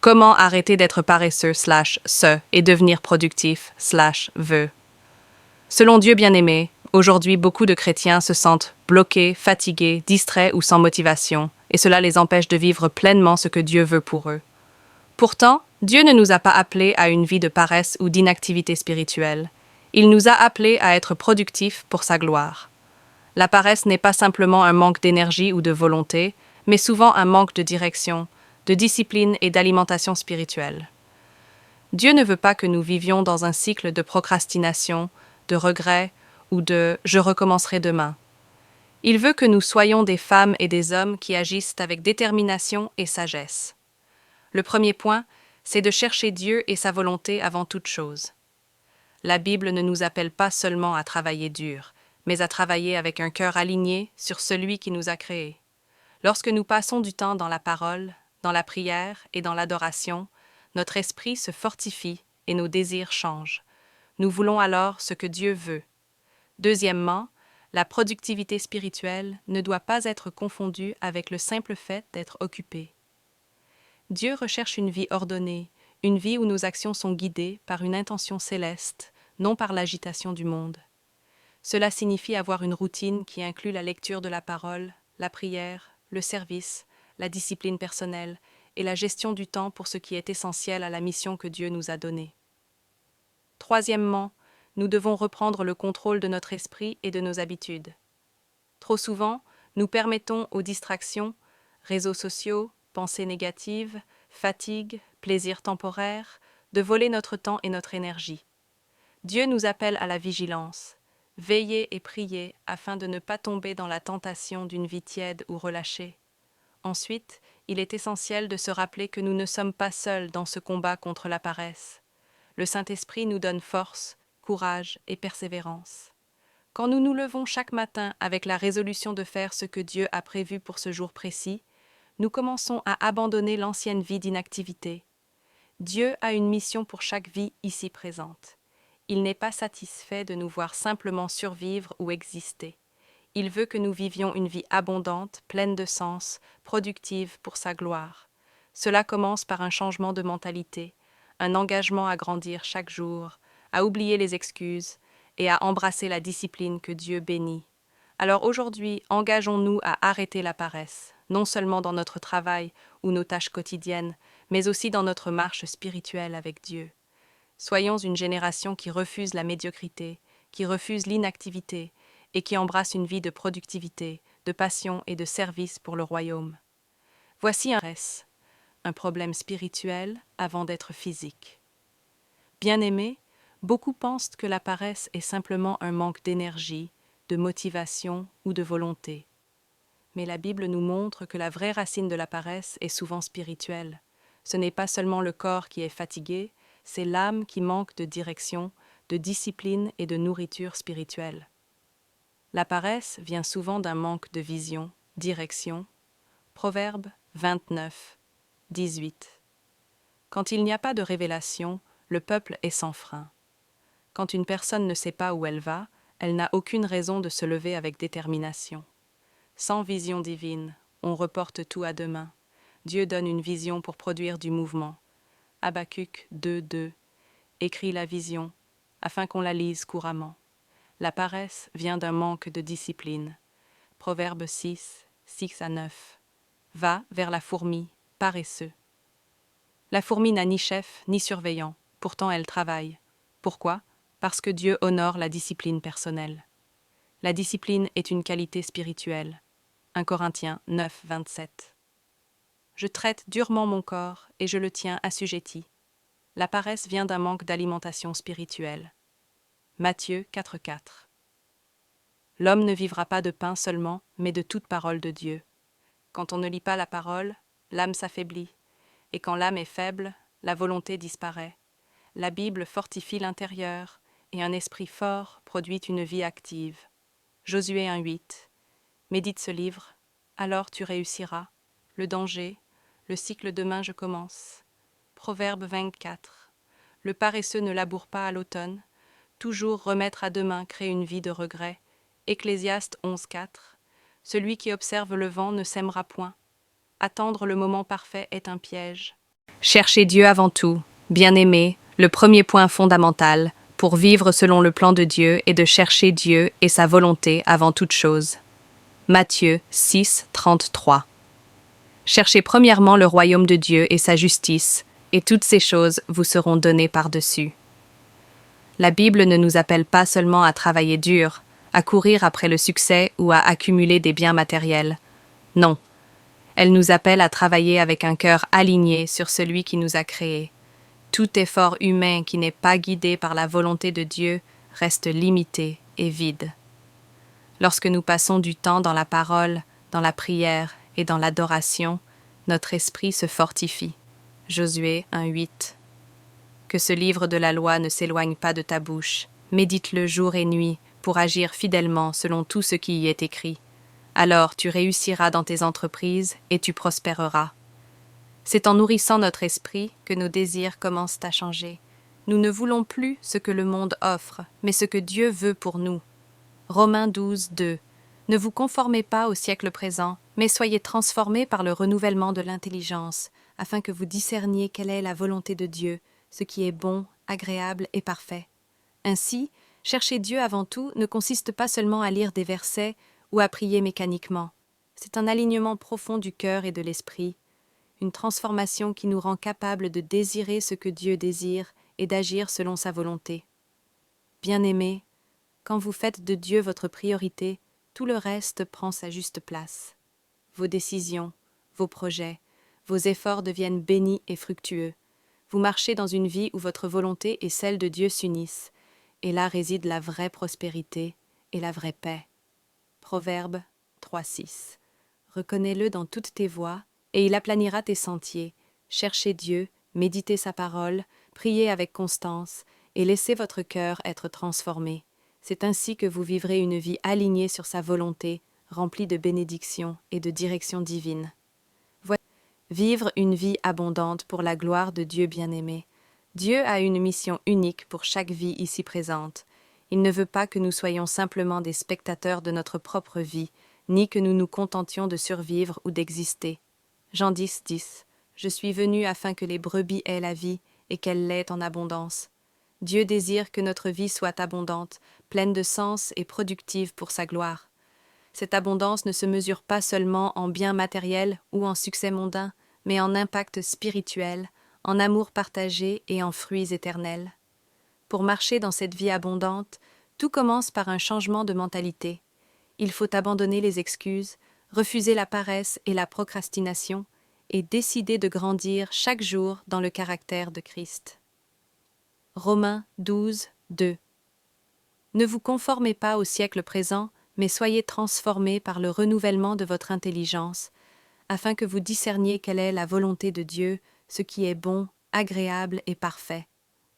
Comment arrêter d'être paresseux /se et devenir productif /veut. Selon Dieu bien-aimé, aujourd'hui beaucoup de chrétiens se sentent bloqués, fatigués, distraits ou sans motivation, et cela les empêche de vivre pleinement ce que Dieu veut pour eux. Pourtant, Dieu ne nous a pas appelés à une vie de paresse ou d'inactivité spirituelle. Il nous a appelés à être productifs pour sa gloire. La paresse n'est pas simplement un manque d'énergie ou de volonté, mais souvent un manque de direction, de discipline et d'alimentation spirituelle. Dieu ne veut pas que nous vivions dans un cycle de procrastination, de regret ou de « je recommencerai demain ». Il veut que nous soyons des femmes et des hommes qui agissent avec détermination et sagesse. Le premier point, c'est de chercher Dieu et sa volonté avant toute chose. La Bible ne nous appelle pas seulement à travailler dur, mais à travailler avec un cœur aligné sur celui qui nous a créés. Lorsque nous passons du temps dans la parole, dans la prière et dans l'adoration, notre esprit se fortifie et nos désirs changent. Nous voulons alors ce que Dieu veut. Deuxièmement, la productivité spirituelle ne doit pas être confondue avec le simple fait d'être occupé. Dieu recherche une vie ordonnée, une vie où nos actions sont guidées par une intention céleste, non par l'agitation du monde. Cela signifie avoir une routine qui inclut la lecture de la parole, la prière, le service, la discipline personnelle et la gestion du temps pour ce qui est essentiel à la mission que Dieu nous a donnée. Troisièmement, nous devons reprendre le contrôle de notre esprit et de nos habitudes. Trop souvent, nous permettons aux distractions, réseaux sociaux, pensées négatives, fatigue, plaisirs temporaires, de voler notre temps et notre énergie. Dieu nous appelle à la vigilance. Veillez et priez afin de ne pas tomber dans la tentation d'une vie tiède ou relâchée. Ensuite, il est essentiel de se rappeler que nous ne sommes pas seuls dans ce combat contre la paresse. Le Saint-Esprit nous donne force, courage et persévérance. Quand nous nous levons chaque matin avec la résolution de faire ce que Dieu a prévu pour ce jour précis, nous commençons à abandonner l'ancienne vie d'inactivité. Dieu a une mission pour chaque vie ici présente. Il n'est pas satisfait de nous voir simplement survivre ou exister. Il veut que nous vivions une vie abondante, pleine de sens, productive pour sa gloire. Cela commence par un changement de mentalité, un engagement à grandir chaque jour, à oublier les excuses et à embrasser la discipline que Dieu bénit. Alors aujourd'hui, engageons-nous à arrêter la paresse, non seulement dans notre travail ou nos tâches quotidiennes, mais aussi dans notre marche spirituelle avec Dieu. Soyons une génération qui refuse la médiocrité, qui refuse l'inactivité et qui embrasse une vie de productivité, de passion et de service pour le royaume. Voici un problème spirituel avant d'être physique. Bien-aimés, beaucoup pensent que la paresse est simplement un manque d'énergie, de motivation ou de volonté. Mais la Bible nous montre que la vraie racine de la paresse est souvent spirituelle. Ce n'est pas seulement le corps qui est fatigué, c'est l'âme qui manque de direction, de discipline et de nourriture spirituelle. La paresse vient souvent d'un manque de vision, direction. Proverbe 29, 18. Quand il n'y a pas de révélation, le peuple est sans frein. Quand une personne ne sait pas où elle va, elle n'a aucune raison de se lever avec détermination. Sans vision divine, on reporte tout à demain. Dieu donne une vision pour produire du mouvement. Habacuc 2:2 écrit la vision, afin qu'on la lise couramment. La paresse vient d'un manque de discipline. Proverbe 6, 6-9. Va vers la fourmi, paresseux. La fourmi n'a ni chef ni surveillant, pourtant elle travaille. Pourquoi ? Parce que Dieu honore la discipline personnelle. La discipline est une qualité spirituelle. 1 Corinthiens 9, 27. Je traite durement mon corps et je le tiens assujetti. La paresse vient d'un manque d'alimentation spirituelle. Matthieu 4, 4. L'homme ne vivra pas de pain seulement, mais de toute parole de Dieu. Quand on ne lit pas la parole, l'âme s'affaiblit, et quand l'âme est faible, la volonté disparaît. La Bible fortifie l'intérieur, et un esprit fort produit une vie active. Josué 1:8. Médite ce livre, alors tu réussiras. Le danger, le cycle demain je commence. Proverbe 24. Le paresseux ne laboure pas à l'automne. Toujours remettre à demain crée une vie de regret. Ecclésiaste 11:4. Celui qui observe le vent ne sèmera point. Attendre le moment parfait est un piège. Cherchez Dieu avant tout, bien-aimé, le premier point fondamental pour vivre selon le plan de Dieu est de chercher Dieu et sa volonté avant toute chose. Matthieu 6, 33. Cherchez premièrement le royaume de Dieu et sa justice, et toutes ces choses vous seront données par-dessus. La Bible ne nous appelle pas seulement à travailler dur, à courir après le succès ou à accumuler des biens matériels. Non. Elle nous appelle à travailler avec un cœur aligné sur celui qui nous a créés. Tout effort humain qui n'est pas guidé par la volonté de Dieu reste limité et vide. Lorsque nous passons du temps dans la parole, dans la prière et dans l'adoration, notre esprit se fortifie. Josué 1:8. Que ce livre de la loi ne s'éloigne pas de ta bouche. Médite-le jour et nuit pour agir fidèlement selon tout ce qui y est écrit. Alors tu réussiras dans tes entreprises et tu prospéreras. C'est en nourrissant notre esprit que nos désirs commencent à changer. Nous ne voulons plus ce que le monde offre, mais ce que Dieu veut pour nous. Romains 12:2. Ne vous conformez pas au siècle présent, mais soyez transformés par le renouvellement de l'intelligence, afin que vous discerniez quelle est la volonté de Dieu, ce qui est bon, agréable et parfait. Ainsi, chercher Dieu avant tout ne consiste pas seulement à lire des versets ou à prier mécaniquement. C'est un alignement profond du cœur et de l'esprit, une transformation qui nous rend capables de désirer ce que Dieu désire et d'agir selon sa volonté. Bien-aimés, quand vous faites de Dieu votre priorité, tout le reste prend sa juste place. Vos décisions, vos projets, vos efforts deviennent bénis et fructueux. Vous marchez dans une vie où votre volonté et celle de Dieu s'unissent, et là réside la vraie prospérité et la vraie paix. Proverbe 3:6. Reconnais-le dans toutes tes voies, et il aplanira tes sentiers. Cherchez Dieu, méditez sa parole, priez avec constance, et laissez votre cœur être transformé. C'est ainsi que vous vivrez une vie alignée sur sa volonté, remplie de bénédictions et de direction divine. Vivre une vie abondante pour la gloire de Dieu bien-aimé. Dieu a une mission unique pour chaque vie ici présente. Il ne veut pas que nous soyons simplement des spectateurs de notre propre vie, ni que nous nous contentions de survivre ou d'exister. Jean 10:10. Je suis venu afin que les brebis aient la vie et qu'elle l'ait en abondance. Dieu désire que notre vie soit abondante, pleine de sens et productive pour sa gloire. Cette abondance ne se mesure pas seulement en biens matériels ou en succès mondain, mais en impact spirituel, en amour partagé et en fruits éternels. Pour marcher dans cette vie abondante, tout commence par un changement de mentalité. Il faut abandonner les excuses, refuser la paresse et la procrastination, et décider de grandir chaque jour dans le caractère de Christ. Romains 12:2. Ne vous conformez pas au siècle présent, mais soyez transformés par le renouvellement de votre intelligence, afin que vous discerniez quelle est la volonté de Dieu, ce qui est bon, agréable et parfait.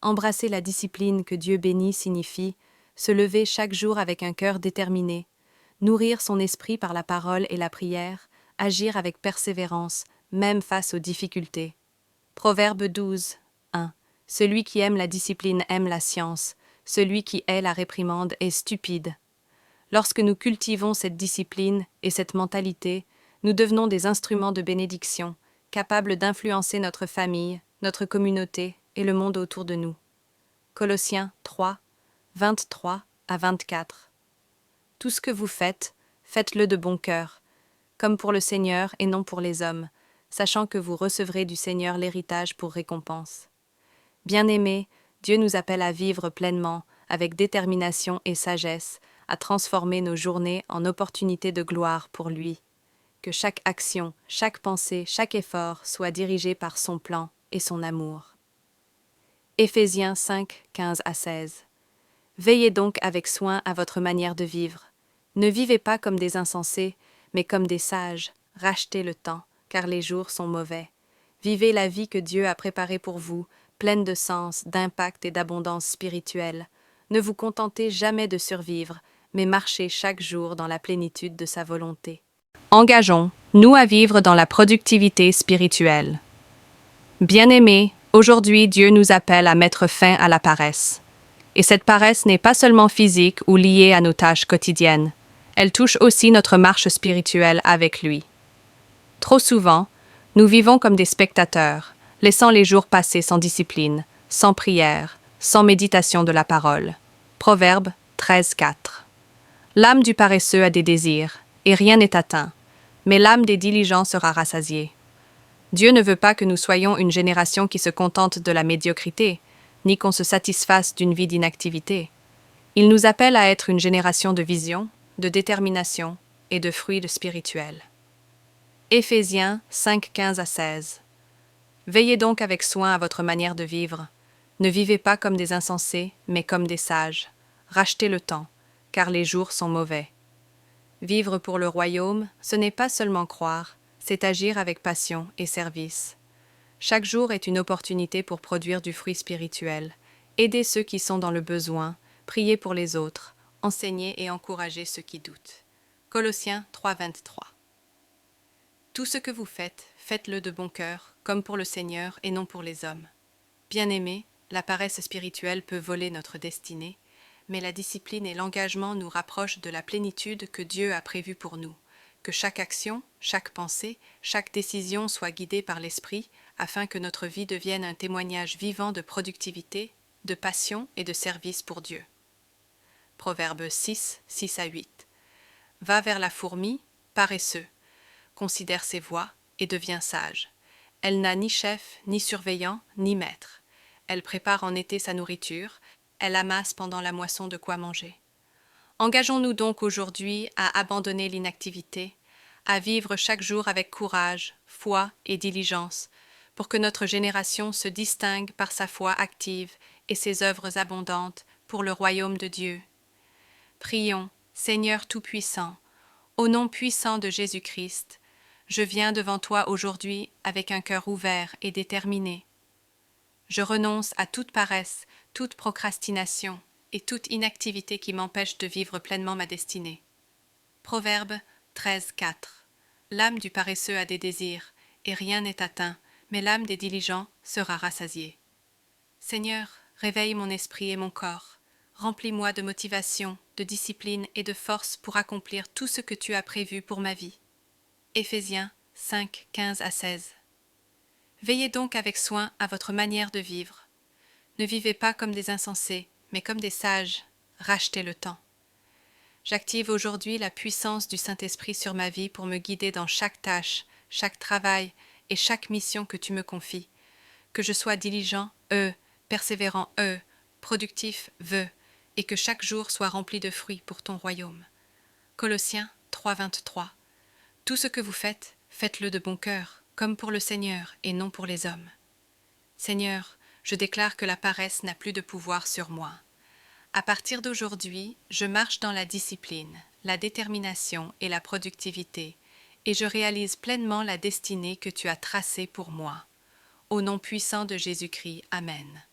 Embrasser la discipline que Dieu bénit signifie se lever chaque jour avec un cœur déterminé, nourrir son esprit par la parole et la prière, agir avec persévérance, même face aux difficultés. Proverbe 12:1. Celui qui aime la discipline aime la science, celui qui hait la réprimande est stupide. Lorsque nous cultivons cette discipline et cette mentalité, nous devenons des instruments de bénédiction, capables d'influencer notre famille, notre communauté et le monde autour de nous. Colossiens 3, 23 à 24. Tout ce que vous faites, faites-le de bon cœur, comme pour le Seigneur et non pour les hommes, sachant que vous recevrez du Seigneur l'héritage pour récompense. Bien-aimés, Dieu nous appelle à vivre pleinement, avec détermination et sagesse, à transformer nos journées en opportunités de gloire pour lui. Que chaque action, chaque pensée, chaque effort soit dirigé par son plan et son amour. Éphésiens 5, 15 à 16. Veillez donc avec soin à votre manière de vivre. Ne vivez pas comme des insensés, mais comme des sages. Rachetez le temps, car les jours sont mauvais. Vivez la vie que Dieu a préparée pour vous, pleine de sens, d'impact et d'abondance spirituelle. Ne vous contentez jamais de survivre, mais marchez chaque jour dans la plénitude de sa volonté. Engageons-nous à vivre dans la productivité spirituelle. Bien-aimés, aujourd'hui Dieu nous appelle à mettre fin à la paresse. Et cette paresse n'est pas seulement physique ou liée à nos tâches quotidiennes, elle touche aussi notre marche spirituelle avec lui. Trop souvent, nous vivons comme des spectateurs, laissant les jours passer sans discipline, sans prière, sans méditation de la parole. Proverbe 13:4. L'âme du paresseux a des désirs, et rien n'est atteint, mais l'âme des diligents sera rassasiée. Dieu ne veut pas que nous soyons une génération qui se contente de la médiocrité, ni qu'on se satisfasse d'une vie d'inactivité. Il nous appelle à être une génération de vision, de détermination et de fruits spirituels. Éphésiens 5:15-16. Veillez donc avec soin à votre manière de vivre. Ne vivez pas comme des insensés, mais comme des sages. Rachetez le temps, car les jours sont mauvais. Vivre pour le royaume, ce n'est pas seulement croire, c'est agir avec passion et service. Chaque jour est une opportunité pour produire du fruit spirituel, aider ceux qui sont dans le besoin, prier pour les autres, enseigner et encourager ceux qui doutent. Colossiens 3:23. Tout ce que vous faites, faites-le de bon cœur, comme pour le Seigneur et non pour les hommes. Bien-aimés, la paresse spirituelle peut voler notre destinée, mais la discipline et l'engagement nous rapprochent de la plénitude que Dieu a prévue pour nous. Que chaque action, chaque pensée, chaque décision soit guidée par l'Esprit, afin que notre vie devienne un témoignage vivant de productivité, de passion et de service pour Dieu. Proverbe 6, 6-8. Va vers la fourmi, paresseux. Considère ses voies et deviens sage. Elle n'a ni chef, ni surveillant, ni maître. Elle prépare en été sa nourriture, elle amasse pendant la moisson de quoi manger. Engageons-nous donc aujourd'hui à abandonner l'inactivité, à vivre chaque jour avec courage, foi et diligence, pour que notre génération se distingue par sa foi active et ses œuvres abondantes pour le royaume de Dieu. Prions, Seigneur Tout-Puissant, au nom puissant de Jésus-Christ, je viens devant toi aujourd'hui avec un cœur ouvert et déterminé. Je renonce à toute paresse, toute procrastination et toute inactivité qui m'empêche de vivre pleinement ma destinée. Proverbe 13:4. L'âme du paresseux a des désirs, et rien n'est atteint, mais l'âme des diligents sera rassasiée. Seigneur, réveille mon esprit et mon corps. Remplis-moi de motivation, de discipline et de force pour accomplir tout ce que tu as prévu pour ma vie. Éphésiens 5:15-16. Veillez donc avec soin à votre manière de vivre. Ne vivez pas comme des insensés, mais comme des sages. Rachetez le temps. J'active aujourd'hui la puissance du Saint-Esprit sur ma vie pour me guider dans chaque tâche, chaque travail et chaque mission que tu me confies. Que je sois diligent, persévérant, productif, et que chaque jour soit rempli de fruits pour ton royaume. Colossiens 3:23. Tout ce que vous faites, faites-le de bon cœur, comme pour le Seigneur et non pour les hommes. Seigneur, je déclare que la paresse n'a plus de pouvoir sur moi. À partir d'aujourd'hui, je marche dans la discipline, la détermination et la productivité, et je réalise pleinement la destinée que tu as tracée pour moi. Au nom puissant de Jésus-Christ, Amen.